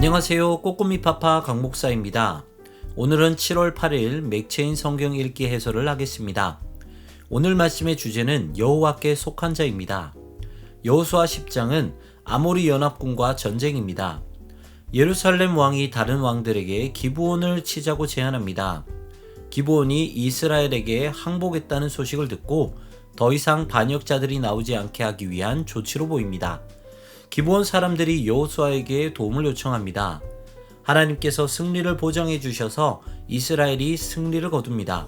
안녕하세요. 꼬꼬미파파 강목사입니다. 오늘은 7월 8일 맥체인 성경 읽기 해설을 하겠습니다. 오늘 말씀의 주제는 여호와께 속한 자입니다. 여호수아 10장은 아모리 연합군과 전쟁입니다. 예루살렘 왕이 다른 왕들에게 기브온을 치자고 제안합니다. 기브온이 이스라엘에게 항복했다는 소식을 듣고 더 이상 반역자들이 나오지 않게 하기 위한 조치로 보입니다. 기브온 사람들이 여호수아에게 도움을 요청합니다. 하나님께서 승리를 보장해 주셔서 이스라엘이 승리를 거둡니다.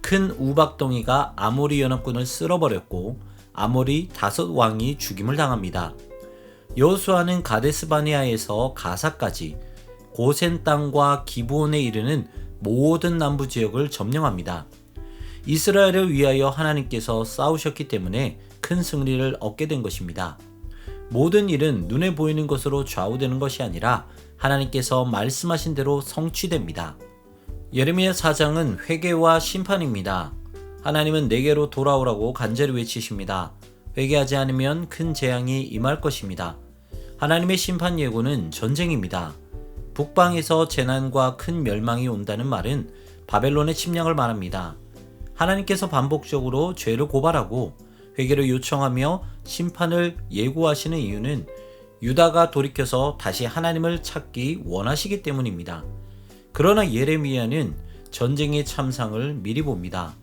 큰 우박덩이가 아모리 연합군을 쓸어버렸고 아모리 5왕이 죽임을 당합니다. 여호수아는 가데스바네아에서 가사까지 고센 땅과 기브온에 이르는 모든 남부 지역을 점령합니다. 이스라엘을 위하여 하나님께서 싸우셨기 때문에 큰 승리를 얻게 된 것입니다. 모든 일은 눈에 보이는 것으로 좌우되는 것이 아니라 하나님께서 말씀하신 대로 성취됩니다. 예레미야 4장은 회개와 심판입니다. 하나님은 내게로 돌아오라고 간절히 외치십니다. 회개하지 않으면 큰 재앙이 임할 것입니다. 하나님의 심판 예고는 전쟁입니다. 북방에서 재난과 큰 멸망이 온다는 말은 바벨론의 침략을 말합니다. 하나님께서 반복적으로 죄를 고발하고 회개를 요청하며 심판을 예고하시는 이유는 유다가 돌이켜서 다시 하나님을 찾기 원하시기 때문입니다. 그러나 예레미야는 전쟁의 참상을 미리 봅니다.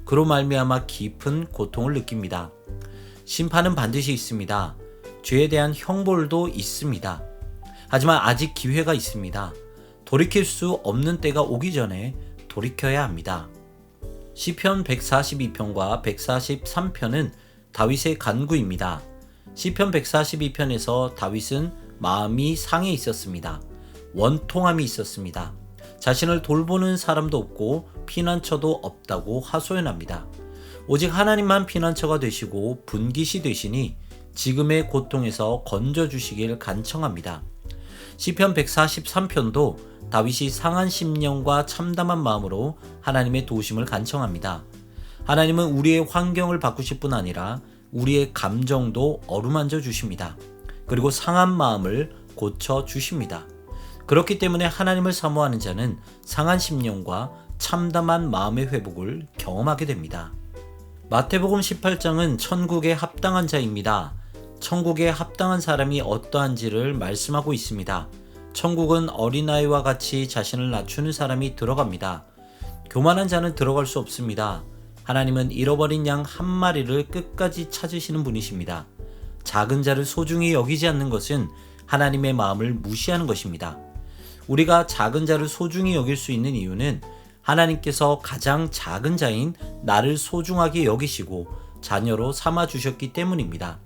그로 말미암아 깊은 고통을 느낍니다. 심판은 반드시 있습니다. 죄에 대한 형벌도 있습니다. 하지만 아직 기회가 있습니다. 돌이킬 수 없는 때가 오기 전에 돌이켜야 합니다. 시편 142편과 143편은 다윗의 간구입니다. 시편 142편에서 다윗은 마음이 상해 있었습니다. 원통함이 있었습니다. 자신을 돌보는 사람도 없고 피난처도 없다고 하소연합니다. 오직 하나님만 피난처가 되시고 분깃이 되시니 지금의 고통에서 건져주시길 간청합니다. 시편 143편도 다윗이 상한 심령과 참담한 마음으로 하나님의 도우심을 간청합니다. 하나님은 우리의 환경을 바꾸실 뿐 아니라 우리의 감정도 어루만져 주십니다. 그리고 상한 마음을 고쳐 주십니다. 그렇기 때문에 하나님을 사모하는 자는 상한 심령과 참담한 마음의 회복을 경험하게 됩니다. 마태복음 18장은 천국에 합당한 자입니다. 천국에 합당한 사람이 어떠한지를 말씀하고 있습니다. 천국은 어린아이와 같이 자신을 낮추는 사람이 들어갑니다. 교만한 자는 들어갈 수 없습니다. 하나님은 잃어버린 양 한 마리를 끝까지 찾으시는 분이십니다. 작은 자를 소중히 여기지 않는 것은 하나님의 마음을 무시하는 것입니다. 우리가 작은 자를 소중히 여길 수 있는 이유는 하나님께서 가장 작은 자인 나를 소중하게 여기시고 자녀로 삼아 주셨기 때문입니다.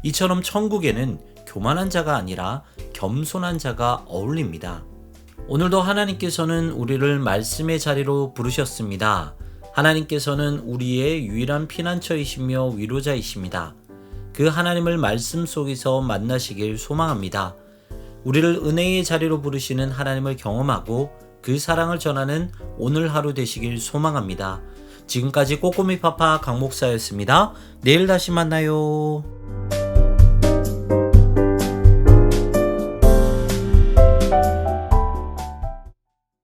이처럼 천국에는 교만한 자가 아니라 겸손한 자가 어울립니다. 오늘도 하나님께서는 우리를 말씀의 자리로 부르셨습니다. 하나님께서는 우리의 유일한 피난처이시며 위로자이십니다. 그 하나님을 말씀 속에서 만나시길 소망합니다. 우리를 은혜의 자리로 부르시는 하나님을 경험하고 그 사랑을 전하는 오늘 하루 되시길 소망합니다. 지금까지 꼬꼬미파파 강목사였습니다. 내일 다시 만나요.